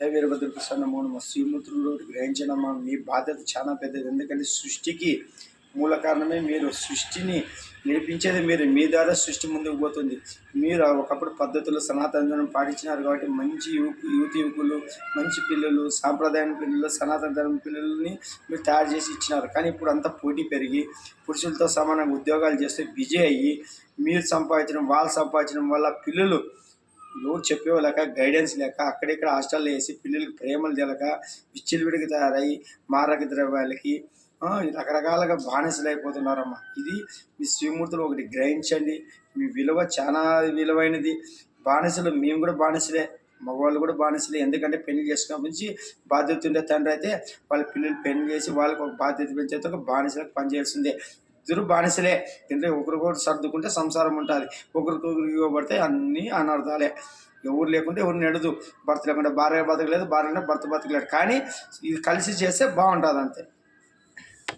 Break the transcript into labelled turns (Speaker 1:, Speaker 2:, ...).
Speaker 1: వీరభద్రకృష్ణ నమో నమః. శ్రీమూర్తులు గ్రహించడమ్మా, మీ బాధ్యత చాలా పెద్దది. ఎందుకంటే సృష్టికి మూల కారణమే మీరు. సృష్టిని నేర్పించేది మీరు. మీ ద్వారా సృష్టి ముందుకు పోతుంది. మీరు ఒకప్పుడు పద్ధతులు సనాతన పాటించినారు కాబట్టి మంచి యువకులు, మంచి పిల్లలు, సాంప్రదాయం పిల్లలు, సనాతన ధర్మ పిల్లల్ని మీరు తయారు చేసి ఇచ్చినారు. కానీ ఇప్పుడు అంతా పోటీ పెరిగి పురుషులతో సమానంగా ఉద్యోగాలు చేస్తే బిజీ అయ్యి మీరు సంపాదించడం, వాళ్ళు సంపాదించడం వల్ల పిల్లలు ఎవరు చెప్పేవాళ్ళక, గైడెన్స్ లేక అక్కడిక్కడ హాస్టల్లో వేసి పిల్లలకి ప్రేమలు తెలక విచ్చలవిడికి తయారయ్యి మారక ద్రవ్యాలకి రకరకాలుగా బానిసలు అయిపోతున్నారమ్మా. ఇది మీ శ్రీమూర్తులు ఒకటి గ్రహించండి. మీ విలువ చాలా విలువైనది. బానిసలు మేము కూడా బానిసలే, మగవాళ్ళు కూడా బానిసలే. ఎందుకంటే పెళ్లి చేసుకున్న నుంచి బాధ్యత ఉండే తండ్రి అయితే వాళ్ళ పిల్లలు పెళ్లి చేసి వాళ్ళకి ఒక బాధ్యత పెంచేస్తే ఒక బానిసలకు పనిచేయాల్సిందే. ఇద్దరు బానిసలే. ఎందుకంటే ఒకరికొకరు సర్దుకుంటే సంసారం ఉంటుంది. ఒకరికొకరికి ఇవ్వబడితే అన్నీ అనర్థాలే. ఎవరు లేకుంటే ఎవరు నడదు. భర్త లేకుంటే భార్య బతకలేదు, భార్య భర్త బతకలేదు. కానీ ఇది కలిసి చేస్తే బాగుంటుంది అంతే.